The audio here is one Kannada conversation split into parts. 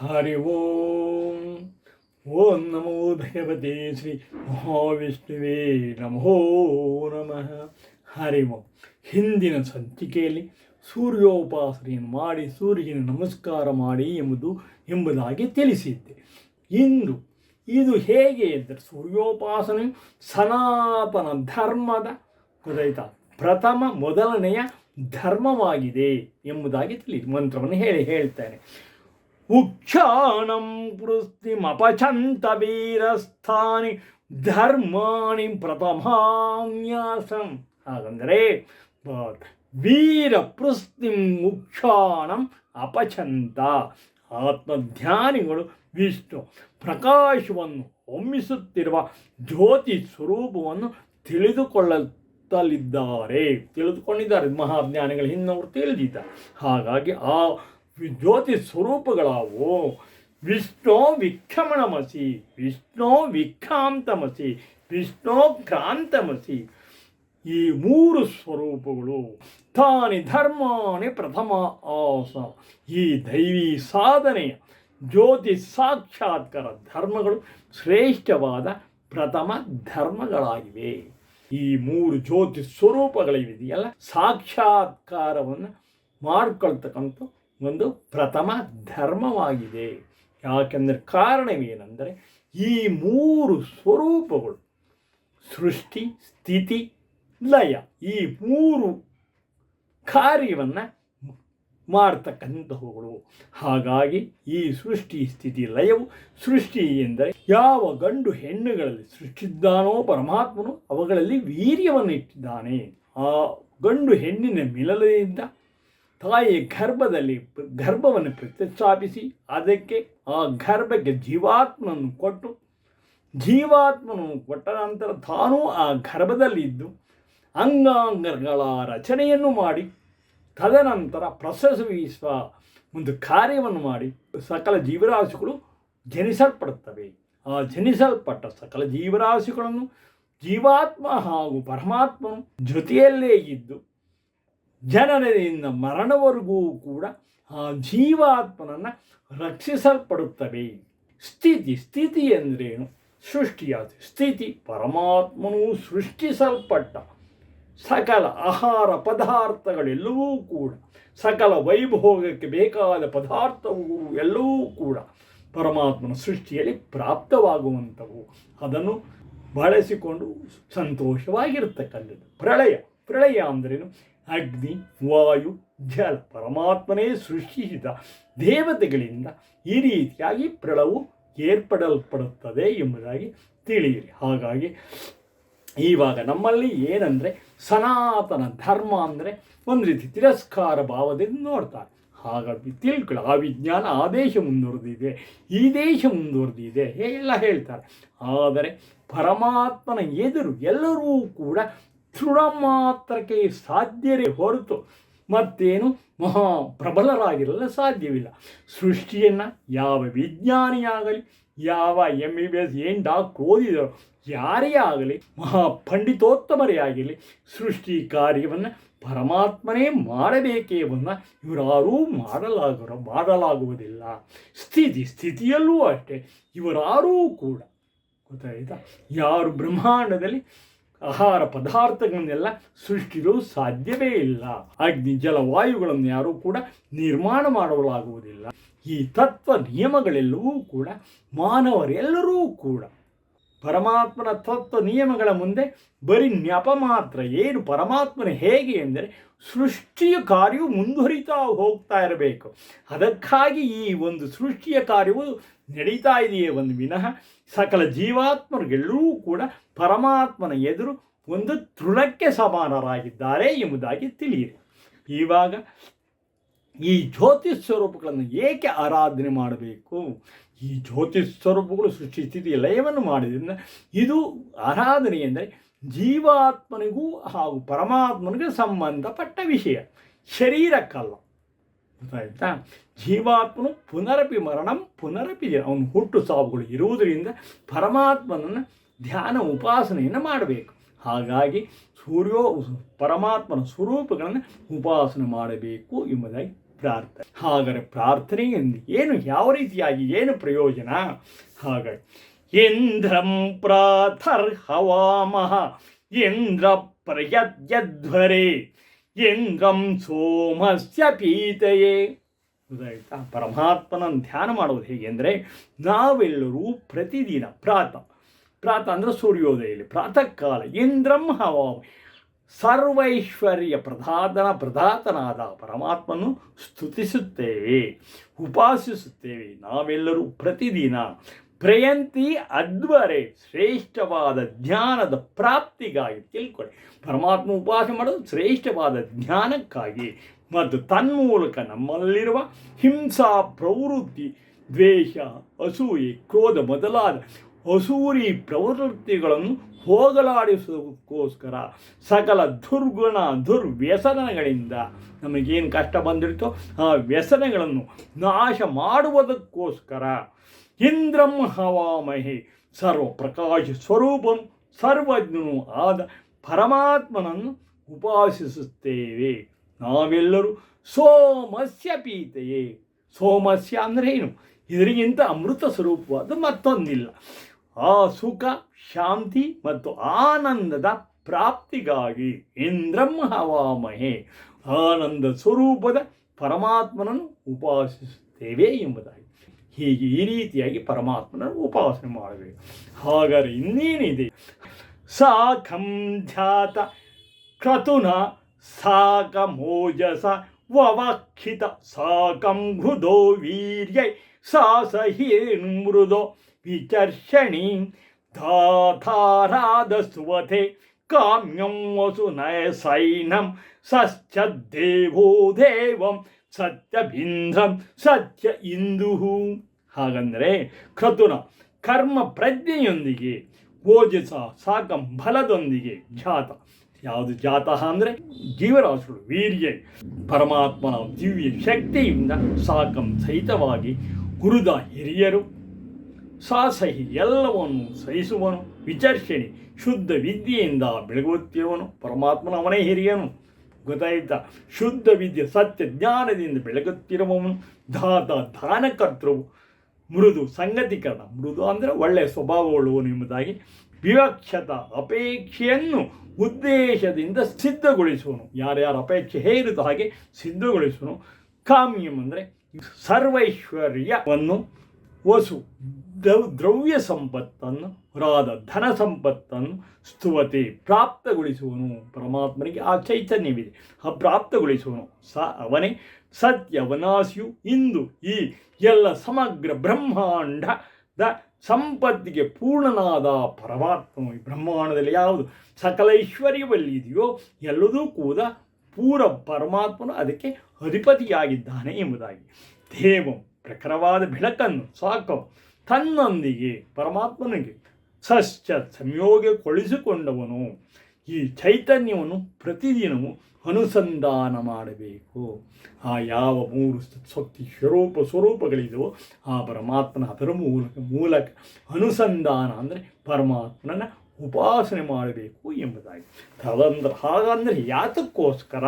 ಹರಿ ಓಂ. ಓಂ ನಮೋ ಭಗವತೆ ಶ್ರೀ ಮಹಾವಿಷ್ಣುವೇ ನಮೋ ನಮಃ. ಹರಿ ಓಂ. ಹಿಂದಿನ ಸಂಚಿಕೆಯಲ್ಲಿ ಸೂರ್ಯೋಪಾಸನೆಯನ್ನು ಮಾಡಿ ಸೂರ್ಯನ ನಮಸ್ಕಾರ ಮಾಡಿ ಎಂಬುದಾಗಿ ತಿಳಿಸಿದ್ದೆ. ಇಂದು ಇದು ಹೇಗೆ ಎಂದರೆ ಸೂರ್ಯೋಪಾಸನೆ ಸನಾತನ ಧರ್ಮದ ಮೊದಲನೆಯ ಧರ್ಮವಾಗಿದೆ ಎಂಬುದಾಗಿ ಮಂತ್ರವನ್ನು ಹೇಳ್ತೇನೆ. ಉಕ್ಷಾಣಂ ಪೃಷ್ಟಿಮಪಚಂತ ವೀರಸ್ಥಾನಿ ಧರ್ಮಾಣಿ ಪ್ರಥಮಾನ್ಯಾಸಂ. ಹಾಗಂದರೆ ವೀರ ಪೃಷ್ಟಿಂ ಉಕ್ಷಾಣಂ ಅಪಚಂತ. ಆತ್ಮಧ್ಯಾನಿಗಳು ವಿಷ್ಣು ಪ್ರಕಾಶವನ್ನು ಹೊಮ್ಮಿಸುತ್ತಿರುವ ಜ್ಯೋತಿ ಸ್ವರೂಪವನ್ನು ತಿಳಿದುಕೊಂಡಿದ್ದಾರೆ ಮಹಾಜ್ಞಾನಿಗಳು ಹಿಂದವರು ತಿಳಿದಿದ್ದಾರೆ. ಹಾಗಾಗಿ ಆ ಜ್ಯೋತಿ ಸ್ವರೂಪಗಳಾವು ವಿಷ್ಣು ವಿಕ್ಷಮಣಮಸಿ, ವಿಷ್ಣು ವಿಕ್ರಾಂತಮಸಿ, ವಿಷ್ಣು ಕ್ರಾಂತಮಸಿ. ಈ ಮೂರು ಸ್ವರೂಪಗಳು ತಾನಿ ಧರ್ಮಾನಿ ಪ್ರಥಮ ಆಸ. ಈ ದೈವಿ ಸಾಧನೆಯ ಜ್ಯೋತಿ ಸಾಕ್ಷಾತ್ಕಾರ ಧರ್ಮಗಳು ಶ್ರೇಷ್ಠವಾದ ಪ್ರಥಮ ಧರ್ಮಗಳಾಗಿವೆ. ಈ ಮೂರು ಜ್ಯೋತಿ ಸ್ವರೂಪಗಳಿವೆಯಲ್ಲ, ಸಾಕ್ಷಾತ್ಕಾರವನ್ನು ಮಾಡಿಕೊಳ್ತಕ್ಕಂಥ ಒಂದು ಪ್ರಥಮ ಧರ್ಮವಾಗಿದೆ. ಯಾಕೆಂದರೆ ಕಾರಣವೇನೆಂದರೆ ಈ ಮೂರು ಸ್ವರೂಪಗಳು ಸೃಷ್ಟಿ ಸ್ಥಿತಿ ಲಯ, ಈ ಮೂರು ಕಾರ್ಯವನ್ನು ಮಾಡ್ತಕ್ಕಂತಹವುಗಳು. ಹಾಗಾಗಿ ಈ ಸೃಷ್ಟಿ ಸ್ಥಿತಿ ಲಯವು, ಸೃಷ್ಟಿ ಎಂದರೆ ಯಾವ ಗಂಡು ಹೆಣ್ಣುಗಳಲ್ಲಿ ಸೃಷ್ಟಿದ್ದಾನೋ ಪರಮಾತ್ಮನು ಅವುಗಳಲ್ಲಿ ವೀರ್ಯವನ್ನು ಇಟ್ಟಿದ್ದಾನೆ. ಆ ಗಂಡು ಹೆಣ್ಣಿನ ಮಿಲನದಿಂದ ತಾಯಿಯ ಗರ್ಭವನ್ನು ಪ್ರತಿಷ್ಠಾಪಿಸಿ ಅದಕ್ಕೆ ಆ ಗರ್ಭಕ್ಕೆ ಜೀವಾತ್ಮನನ್ನು ಕೊಟ್ಟ ನಂತರ ತಾನೂ ಆ ಗರ್ಭದಲ್ಲಿದ್ದು ಅಂಗಾಂಗಗಳ ರಚನೆಯನ್ನು ಮಾಡಿ ತದನಂತರ ಪ್ರಸವಿಸುವ ಒಂದು ಕಾರ್ಯವನ್ನು ಮಾಡಿ ಸಕಲ ಜೀವರಾಶಿಗಳು ಜನಿಸಲ್ಪಡುತ್ತವೆ. ಆ ಜನಿಸಲ್ಪಟ್ಟ ಸಕಲ ಜೀವರಾಶಿಗಳನ್ನು ಜೀವಾತ್ಮ ಹಾಗೂ ಪರಮಾತ್ಮನು ಜೊತೆಯಲ್ಲೇ ಇದ್ದು ಜನನದಿಂದ ಮರಣವರೆಗೂ ಕೂಡ ಆ ಜೀವಾತ್ಮನನ್ನು ರಕ್ಷಿಸಲ್ಪಡುತ್ತವೆ. ಸ್ಥಿತಿ ಎಂದರೇನು? ಸೃಷ್ಟಿಯಾದ ಸ್ಥಿತಿ ಪರಮಾತ್ಮನು ಸೃಷ್ಟಿಸಲ್ಪಟ್ಟ ಸಕಲ ಆಹಾರ ಪದಾರ್ಥಗಳೆಲ್ಲವೂ ಕೂಡ, ಸಕಲ ವೈಭೋಗಕ್ಕೆ ಬೇಕಾದ ಪದಾರ್ಥವು ಎಲ್ಲವೂ ಕೂಡ ಪರಮಾತ್ಮನ ಸೃಷ್ಟಿಯಲ್ಲಿ ಪ್ರಾಪ್ತವಾಗುವಂಥವು. ಅದನ್ನು ಬಳಸಿಕೊಂಡು ಸಂತೋಷವಾಗಿರ್ತಕ್ಕಂಥದ್ದು. ಪ್ರಳಯ ಅಂದ್ರೇನು? ಅಗ್ನಿ ವಾಯು ಜಲ ಪರಮಾತ್ಮನೇ ಸೃಷ್ಟಿಸಿದ ದೇವತೆಗಳಿಂದ ಈ ರೀತಿಯಾಗಿ ಪ್ರಳಯವು ಏರ್ಪಡಲ್ಪಡುತ್ತದೆ ಎಂಬುದಾಗಿ ತಿಳಿಯಿರಿ. ಹಾಗಾಗಿ ಇವಾಗ ನಮ್ಮಲ್ಲಿ ಏನಂದರೆ ಸನಾತನ ಧರ್ಮ ಅಂದರೆ ಒಂದು ರೀತಿ ತಿರಸ್ಕಾರ ಭಾವದಿಂದ ನೋಡ್ತಾರೆ. ಹಾಗಾಗಿ ತಿಳ್ಕೊಳ್ಳಿ, ಆ ವಿಜ್ಞಾನ ಆ ದೇಶ ಮುಂದುವರೆದಿದೆ, ಈ ದೇಶ ಮುಂದುವರೆದಿದೆ ಎಲ್ಲ ಹೇಳ್ತಾರೆ. ಆದರೆ ಪರಮಾತ್ಮನ ಎದುರು ಎಲ್ಲರೂ ಕೂಡ ದೃಢ ಮಾತ್ರಕ್ಕೆ ಸಾಧ್ಯವೇ ಹೊರತು ಮತ್ತೇನು ಮಹಾ ಪ್ರಬಲರಾಗಿರಲು ಸಾಧ್ಯವಿಲ್ಲ. ಸೃಷ್ಟಿಯನ್ನು ಯಾವ ವಿಜ್ಞಾನಿಯಾಗಲಿ, ಯಾವ MBBS ಡಾಕ್ಟರ್ ಓದಿದರೋ ಯಾರೇ ಆಗಲಿ, ಮಹಾ ಪಂಡಿತೋತ್ತಮರೇ ಆಗಲಿ, ಸೃಷ್ಟಿ ಕಾರ್ಯವನ್ನು ಪರಮಾತ್ಮನೇ ಮಾಡಬೇಕೇ ಇವರಾರೂ ಮಾಡಲಾಗುವುದಿಲ್ಲ. ಸ್ಥಿತಿಯಲ್ಲೂ ಅಷ್ಟೇ ಇವರಾರೂ ಕೂಡ ಗೊತ್ತಾಯ್ತಾ, ಯಾರು ಬ್ರಹ್ಮಾಂಡದಲ್ಲಿ ಆಹಾರ ಪದಾರ್ಥಗಳನ್ನೆಲ್ಲ ಸೃಷ್ಟಿಸಲು ಸಾಧ್ಯವೇ ಇಲ್ಲ. ಅಗ್ನಿ ಜಲ ವಾಯುಗಳನ್ನು ಯಾರೂ ಕೂಡ ನಿರ್ಮಾಣ ಮಾಡಲಾಗುವುದಿಲ್ಲ. ಈ ತತ್ವ ನಿಯಮಗಳೆಲ್ಲವೂ ಕೂಡ ಮಾನವರೆಲ್ಲರೂ ಕೂಡ ಪರಮಾತ್ಮನ ತತ್ವ ನಿಯಮಗಳ ಮುಂದೆ ಬರೀ ನೆಪ ಮಾತ್ರ. ಏನು ಪರಮಾತ್ಮನ ಹೇಗೆ ಎಂದರೆ ಸೃಷ್ಟಿಯ ಕಾರ್ಯವು ಮುಂದುವರಿತಾ ಹೋಗ್ತಾ ಇರಬೇಕು. ಅದಕ್ಕಾಗಿ ಈ ಒಂದು ಸೃಷ್ಟಿಯ ಕಾರ್ಯವು ನಡೀತಾ ಇದೆಯೇ ಒಂದು ವಿನಃ ಸಕಲ ಜೀವಾತ್ಮರಿಗೆಲ್ಲರೂ ಕೂಡ ಪರಮಾತ್ಮನ ಎದುರು ಒಂದು ತೃಣಕ್ಕೆ ಸಮಾನರಾಗಿದ್ದಾರೆ ಎಂಬುದಾಗಿ ತಿಳಿಯಿರಿ. ಇವಾಗ ಈ ಜ್ಯೋತಿಷ್ ಸ್ವರೂಪಗಳನ್ನು ಏಕೆ ಆರಾಧನೆ ಮಾಡಬೇಕು? ಈ ಜ್ಯೋತಿಷ್ ಸ್ವರೂಪಗಳು ಸೃಷ್ಟಿ ಸ್ಥಿತಿ ಲಯವನ್ನು ಮಾಡಿದ್ರಿಂದ ಇದು ಆರಾಧನೆ ಎಂದರೆ ಜೀವಾತ್ಮನಿಗೂ ಹಾಗೂ ಪರಮಾತ್ಮನಿಗೂ ಸಂಬಂಧಪಟ್ಟ ವಿಷಯ, ಶರೀರಕ್ಕಲ್ಲ. ಗೊತ್ತಾಯ್ತಾ? ಜೀವಾತ್ಮನು ಪುನರಪಿ ಮರಣಂ ಪುನರಪಿ ಅವನು ಹುಟ್ಟು ಸಾವುಗಳು ಇರುವುದರಿಂದ ಪರಮಾತ್ಮನನ್ನು ಧ್ಯಾನ ಉಪಾಸನೆಯನ್ನು ಮಾಡಬೇಕು. ಹಾಗಾಗಿ ಪರಮಾತ್ಮನ ಸ್ವರೂಪಗಳನ್ನು ಉಪಾಸನೆ ಮಾಡಬೇಕು ಎಂಬುದಾಗಿ ಪ್ರಾರ್ಥನೆ. ಹಾಗಾದರೆ ಪ್ರಾರ್ಥನೆಯಿಂದ ಏನು, ಯಾವ ರೀತಿಯಾಗಿ ಏನು ಪ್ರಯೋಜನ? ಹಾಗಾಗಿ ಇಂದ್ರಂ ಪ್ರಾತರ್ಹವಾಮಹ ಇಂದ್ರ ಪ್ರಯದ್ಯಧ್ವರೆ ಇಂದ್ರಂ ಸೋಮಸ್ಯ ಪೀತಯೇ. ಗೊತ್ತಾಯ್ತಾ? ಪರಮಾತ್ಮನ ಧ್ಯಾನ ಮಾಡುವುದು ಹೇಗೆ ಅಂದರೆ, ನಾವೆಲ್ಲರೂ ಪ್ರತಿದಿನ ಪ್ರಾತ ಅಂದರೆ ಸೂರ್ಯೋದಯಲ್ಲಿ ಪ್ರಾತಃ ಕಾಲ ಇಂದ್ರಂ ಹವಾಮ ಸರ್ವೈಶ್ವರ್ಯ ಪ್ರಧಾತನಾದ ಪರಮಾತ್ಮನು ಸ್ತುತಿಸುತ್ತೇವೆ, ಉಪಾಸಿಸುತ್ತೇವೆ. ನಾವೆಲ್ಲರೂ ಪ್ರತಿದಿನ ಪ್ರಯಂತಿ ಅಧ್ವರೆ ಶ್ರೇಷ್ಠವಾದ ಜ್ಞಾನದ ಪ್ರಾಪ್ತಿಗಾಗಿ. ತಿಳ್ಕೊಳ್ಳಿ, ಪರಮಾತ್ಮ ಉಪಾಸನೆ ಮಾಡೋದು ಶ್ರೇಷ್ಠವಾದ ಜ್ಞಾನಕ್ಕಾಗಿ ಮತ್ತು ತನ್ಮೂಲಕ ನಮ್ಮಲ್ಲಿರುವ ಹಿಂಸಾ ಪ್ರವೃತ್ತಿ, ದ್ವೇಷ, ಅಸೂಯೆ, ಕ್ರೋಧ ಮೊದಲಾದ ಅಸೂರಿ ಪ್ರವೃತ್ತಿಗಳನ್ನು ಹೋಗಲಾಡಿಸೋದಕ್ಕೋಸ್ಕರ ಸಕಲ ದುರ್ಗುಣ ದುರ್ವ್ಯಸನಗಳಿಂದ ನಮಗೇನು ಕಷ್ಟ ಬಂದಿರುತ್ತೋ ಆ ವ್ಯಸನಗಳನ್ನು ನಾಶ ಮಾಡುವುದಕ್ಕೋಸ್ಕರ ಇಂದ್ರಂ ಹವಾಮಹೆ ಸರ್ವಪ್ರಕಾಶ ಸ್ವರೂಪನು ಸರ್ವಜ್ಞನು ಆದ ಪರಮಾತ್ಮನನ್ನು ಉಪಾಸಿಸುತ್ತೇವೆ. ನಾವೆಲ್ಲರೂ ಸೋಮಸ್ಯ ಪೀತೆಯೇ. ಸೋಮಸ್ಯ ಅಂದರೆ ಏನು? ಇದರಿಗಿಂತ ಅಮೃತ ಸ್ವರೂಪವಾದ ಮತ್ತೊಂದಿಲ್ಲ. ಆ ಸುಖ, ಶಾಂತಿ ಮತ್ತು ಆನಂದದ ಪ್ರಾಪ್ತಿಗಾಗಿ ಇಂದ್ರಂ ಹವಾಮಹೆ ಆನಂದ ಸ್ವರೂಪದ ಪರಮಾತ್ಮನನ್ನು ಉಪಾಸಿಸುತ್ತೇವೆ ಎಂಬುದಾಗಿ. ಹೀಗೆ ಈ ರೀತಿಯಾಗಿ ಪರಮಾತ್ಮನನ್ನು ಉಪಾಸನೆ ಮಾಡಬೇಕು. ಹಾಗಾದರೆ ಇನ್ನೇನಿದೆ? ಸಾಕಂ ಧ್ಯಾತ ಕ್ರತುನ ಸಾಕಮೋಜಸ ವವಕ್ಷಿತ ಸಾಕಂ ಹೃದೋ ವೀರ್ಯೈ ಸಾಸಹೀರ್ಮೃದೋ ವಿಚರ್ಷಣಿ ಧಾಧಾರಾದ ಸುವತೆ ಕಾಮ್ಯಂ ವಸುನಯ ಸೈನಂ ಸಶ್ಚ ದೇವೋ ದೇವಂ ಸತ್ಯಬಿಂದ್ರಂ ಸತ್ಯ ಇಂದುಹು. ಹಾಗಂದರೆ ಕ್ರತುನ ಕರ್ಮ ಪ್ರಜ್ಞೆಯೊಂದಿಗೆ, ಓಜಸ ಸಾಕಂ ಬಲದೊಂದಿಗೆ, ಜಾತ ಯಾವುದು ಜಾತಃ ಅಂದರೆ ಜೀವರಾಶಿಗಳು, ವೀರ್ಯ ಪರಮಾತ್ಮನ ದಿವ್ಯ ಶಕ್ತಿಯಿಂದ ಸಾಕಂ ಸಹಿತವಾಗಿ ಗುರುದ ಹಿರಿಯರು, ಸಾಸಹಿ ಎಲ್ಲವನ್ನು ಸಹಿಸುವನು, ವಿಚರ್ಷಣಿ ಶುದ್ಧ ವಿದ್ಯೆಯಿಂದ ಬೆಳಗುತ್ತಿರುವನು ಪರಮಾತ್ಮನ ಅವನೇ ಹಿರಿಯನು. ಗೊತ್ತಾಯ್ತಾ? ಶುದ್ಧ ವಿದ್ಯೆ ಸತ್ಯ ಜ್ಞಾನದಿಂದ ಬೆಳಗುತ್ತಿರುವವನು, ದಾನಕರ್ತೃವು, ಮೃದು ಸಂಗತಿಕರಣ, ಮೃದು ಅಂದರೆ ಒಳ್ಳೆಯ ಸ್ವಭಾವವುಳ್ಳವನು ಎಂಬುದಾಗಿ, ವಿವಕ್ಷತ ಅಪೇಕ್ಷೆಯನ್ನು ಉದ್ದೇಶದಿಂದ ಸಿದ್ಧಗೊಳಿಸುವನು, ಯಾರ್ಯಾರ ಅಪೇಕ್ಷೆ ಹೇರಿದ ಹಾಗೆ ಸಿದ್ಧಗೊಳಿಸುವನು. ಕಾಮ್ಯಂ ಅಂದರೆ ಸರ್ವೈಶ್ವರ್ಯವನ್ನು, ವಸು ದ್ರವ್ಯ ಸಂಪತ್ತನ್ನು, ರಾದ ಧನ ಸಂಪತ್ತನ್ನು, ಸ್ತುವತೆ ಪ್ರಾಪ್ತಗೊಳಿಸುವನು. ಪರಮಾತ್ಮನಿಗೆ ಆ ಚೈತನ್ಯವಿದೆ, ಆ ಪ್ರಾಪ್ತಗೊಳಿಸುವನು. ಅವನೇ ಸತ್ಯವನಾಸಿಯು. ಇಂದು ಈ ಎಲ್ಲ ಸಮಗ್ರ ಬ್ರಹ್ಮಾಂಡದ ಸಂಪತ್ತಿಗೆ ಪೂರ್ಣನಾದ ಪರಮಾತ್ಮ. ಈ ಬ್ರಹ್ಮಾಂಡದಲ್ಲಿ ಯಾವುದು ಸಕಲ ಐಶ್ವರ್ಯವಲ್ಲಿದೆಯೋ ಎಲ್ಲದೂ ಕೂಡ ಪೂರ ಪರಮಾತ್ಮನು ಅದಕ್ಕೆ ಅಧಿಪತಿಯಾಗಿದ್ದಾನೆ ಎಂಬುದಾಗಿ. ದೇವಂ ಪ್ರಖರವಾದ ಬೆಳಕನ್ನು ಸಾಕು ತನ್ನೊಂದಿಗೆ ಪರಮಾತ್ಮನಿಗೆ ಸಶ್ಚ ಸಂಯೋಗಗೊಳಿಸಿಕೊಂಡವನು. ಈ ಚೈತನ್ಯವನ್ನು ಪ್ರತಿದಿನವೂ ಅನುಸಂಧಾನ ಮಾಡಬೇಕು. ಆ ಯಾವ ಮೂರು ಶಕ್ತಿ ಸ್ವರೂಪಗಳಿದೆಯೋ ಆ ಪರಮಾತ್ಮನ ಅದರ ಮೂಲಕ ಅನುಸಂಧಾನ ಅಂದರೆ ಪರಮಾತ್ಮನ ಉಪಾಸನೆ ಮಾಡಬೇಕು ಎಂಬುದಾಗಿ. ಹಾಗಂದರೆ ಯಾತಕ್ಕೋಸ್ಕರ?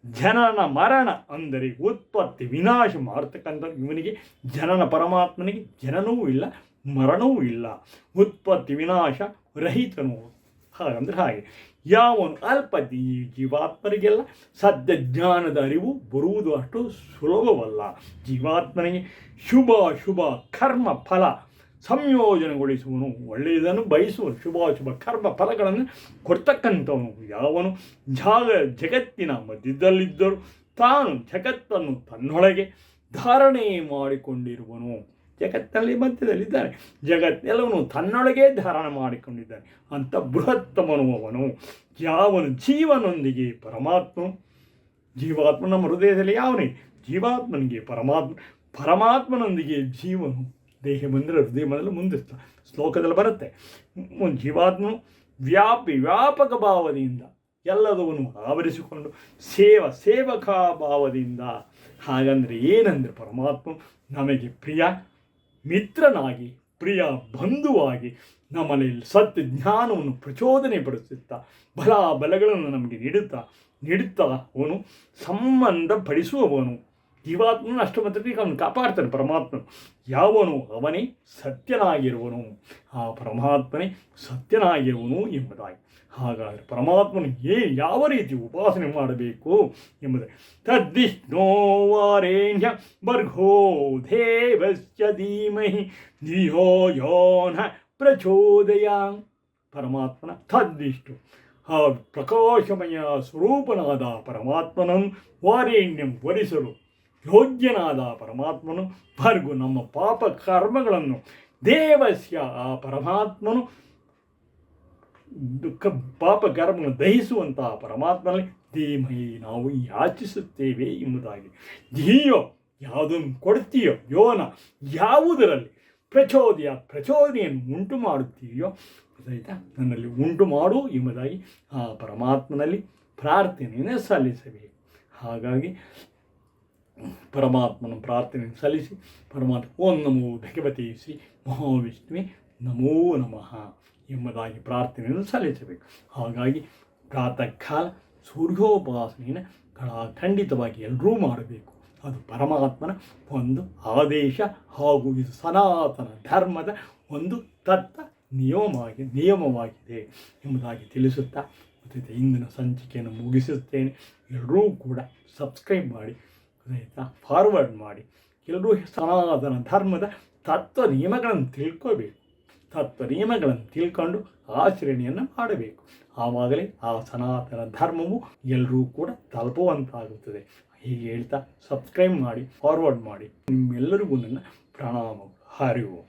ಜನನ ಮರಣ ಅಂದರೆ ಉತ್ಪತ್ತಿ ವಿನಾಶ ಮಾಡ್ತಕ್ಕಂಥ ಇವನಿಗೆ ಜನನ, ಪರಮಾತ್ಮನಿಗೆ ಜನನವೂ ಇಲ್ಲ ಮರಣವೂ ಇಲ್ಲ, ಉತ್ಪತ್ತಿ ವಿನಾಶ ರಹಿತನು. ಹಾಗಂದ್ರೆ ಹಾಗೆ ಯಾವನು ಅಲ್ಪತಿ, ಜೀವಾತ್ಮರಿಗೆಲ್ಲ ಸದ್ಯ ಜ್ಞಾನದ ಅರಿವು ಬರುವುದು ಅಷ್ಟು ಸುಲಭವಲ್ಲ. ಜೀವಾತ್ಮನಿಗೆ ಶುಭ ಕರ್ಮ ಫಲ ಸಂಯೋಜನೆಗೊಳಿಸುವನು, ಒಳ್ಳೆಯದನ್ನು ಬಯಸುವನು, ಶುಭ ಕರ್ಮ ಫಲಗಳನ್ನು ಕೊಡ್ತಕ್ಕಂಥವನು. ಯಾವನು ಜಗತ್ತಿನ ಮಧ್ಯದಲ್ಲಿದ್ದರೂ ತಾನು ಜಗತ್ತನ್ನು ತನ್ನೊಳಗೆ ಧಾರಣೆ ಮಾಡಿಕೊಂಡಿರುವನು. ಜಗತ್ತಿನಲ್ಲಿ ಮಧ್ಯದಲ್ಲಿದ್ದಾನೆ, ಜಗತ್ತೆಲ್ಲವನು ತನ್ನೊಳಗೆ ಧಾರಣೆ ಮಾಡಿಕೊಂಡಿದ್ದಾನೆ ಅಂತ ಬೃಹತ್ತಮನು ಅವನು. ಯಾವನು ಜೀವನೊಂದಿಗೆ ಜೀವಾತ್ಮ ನಮ್ಮ ಹೃದಯದಲ್ಲಿ ಯಾವನೇ ಜೀವಾತ್ಮನಿಗೆ ಪರಮಾತ್ಮನೊಂದಿಗೆ ಜೀವನು, ದೇಹ ಬಂದರೆ ಹೃದಯ ಮೊದಲು ಮುಂದೆ ಶ್ಲೋಕದಲ್ಲಿ ಬರುತ್ತೆ. ಜೀವಾತ್ಮನು ವ್ಯಾಪಕ ಭಾವದಿಂದ ಎಲ್ಲದವನ್ನು ಆವರಿಸಿಕೊಂಡು ಸೇವಕ ಭಾವದಿಂದ. ಹಾಗಂದರೆ ಏನಂದರೆ ಪರಮಾತ್ಮ ನಮಗೆ ಪ್ರಿಯ ಮಿತ್ರನಾಗಿ, ಪ್ರಿಯ ಬಂಧುವಾಗಿ ನಮ್ಮಲ್ಲಿ ಸತ್ಯ ಜ್ಞಾನವನ್ನು ಪ್ರಚೋದನೆ ಪಡಿಸುತ್ತಾ ಬಲಗಳನ್ನು ನಮಗೆ ನೀಡುತ್ತಾ ಅವನು ಸಂಬಂಧ ಪಡಿಸುವವನು. ಜೀವಾತ್ಮನ ಅಷ್ಟಮಟ್ಟಿಗೆ ಅವನು ಕಾಪಾಡ್ತಾನೆ ಪರಮಾತ್ಮನು. ಯಾವನು ಅವನೇ ಸತ್ಯನಾಗಿರುವನು, ಆ ಪರಮಾತ್ಮನೇ ಸತ್ಯನಾಗಿರುವನು ಎಂಬುದಾಗಿ. ಹಾಗಾದರೆ ಪರಮಾತ್ಮನು ಯಾವ ರೀತಿ ಉಪಾಸನೆ ಮಾಡಬೇಕು ಎಂಬುದೇ ತದ್ವಿಷ್ಣೋ ವಾರೇಣ್ಯ ಭರ್ಗೋ ದೇವಸ್ಯ ಧೀಮಹಿ ಧಿಯೋ ಯೋ ನ ಪ್ರಚೋದಯಾತ್. ಪರಮಾತ್ಮನ ತದ್ವಿಷ್ಣು, ಆ ಪ್ರಕಾಶಮಯ ಸ್ವರೂಪನಾದ ಪರಮಾತ್ಮನನ್ನು ವಾರೇಣ್ಯಂ ವರಿಸಲು ಯೋಗ್ಯನಾದ ಪರಮಾತ್ಮನು ಭರ್ಗು ನಮ್ಮ ಪಾಪ ಕರ್ಮಗಳನ್ನು ದೇವಸ್ಯ ಆ ಪರಮಾತ್ಮನು ಪಾಪ ಕರ್ಮಗಳನ್ನು ದಹಿಸುವಂತಹ ಪರಮಾತ್ಮನಲ್ಲಿ ಧೀಮಹಿ ನಾವು ಯಾಚಿಸುತ್ತೇವೆ ಎಂಬುದಾಗಿ. ಧೀಯೋ ಯಾವುದನ್ನು ಕೊಡ್ತೀಯೋ, ಯೋನ ಯಾವುದರಲ್ಲಿ ಪ್ರಚೋದನೆಯನ್ನು ಉಂಟು ಮಾಡುತ್ತೀಯೋ ಸಹಿತ ನನ್ನಲ್ಲಿ ಉಂಟು ಮಾಡು ಎಂಬುದಾಗಿ ಆ ಪರಮಾತ್ಮನಲ್ಲಿ ಪ್ರಾರ್ಥನೆಯನ್ನು ಸಲ್ಲಿಸಬೇಕು. ಹಾಗಾಗಿ ಪರಮಾತ್ಮನ ಪ್ರಾರ್ಥನೆಯನ್ನು ಸಲ್ಲಿಸಿ ಪರಮಾತ್ಮ ಓಂ ನಮೋ ಭಗವತಿ ಶ್ರೀ ಮಹಾವಿಷ್ಣುವೆ ನಮೋ ನಮಃ ಎಂಬುದಾಗಿ ಪ್ರಾರ್ಥನೆಯನ್ನು ಸಲ್ಲಿಸಬೇಕು. ಹಾಗಾಗಿ ಪ್ರಾತಃ ಕಾಲ ಸೂರ್ಯೋಪಾಸನೆಯನ್ನು ಖಂಡಿತವಾಗಿ ಎಲ್ಲರೂ ಮಾಡಬೇಕು. ಅದು ಪರಮಾತ್ಮನ ಒಂದು ಆದೇಶ ಹಾಗೂ ಇದು ಸನಾತನ ಧರ್ಮದ ಒಂದು ತತ್ವ ನಿಯಮವಾಗಿದೆ ಎಂಬುದಾಗಿ ತಿಳಿಸುತ್ತಾ ಮತ್ತು ಇಂದಿನ ಸಂಚಿಕೆಯನ್ನು ಮುಗಿಸುತ್ತೇನೆ. ಎಲ್ಲರೂ ಕೂಡ ಸಬ್ಸ್ಕ್ರೈಬ್ ಮಾಡಿ, ಫಾರ್ವರ್ಡ್ ಮಾಡಿ. ಎಲ್ಲರೂ ಸನಾತನ ಧರ್ಮದ ತತ್ವ ನಿಯಮಗಳನ್ನು ತಿಳ್ಕೋಬೇಕು. ತತ್ವ ನಿಯಮಗಳನ್ನು ತಿಳ್ಕೊಂಡು ಆಚರಣೆಯನ್ನು ಮಾಡಬೇಕು. ಆವಾಗಲೇ ಆ ಸನಾತನ ಧರ್ಮವು ಎಲ್ಲರೂ ಕೂಡ ತಲುಪುವಂತಾಗುತ್ತದೆ. ಹೀಗೆ ಹೇಳ್ತಾ ಸಬ್ಸ್ಕ್ರೈಬ್ ಮಾಡಿ, ಫಾರ್ವರ್ಡ್ ಮಾಡಿ. ನಿಮ್ಮೆಲ್ಲರಿಗೂ ನನ್ನ ಪ್ರಣಾಮಗಳು. ಹರಿ ಓಂ.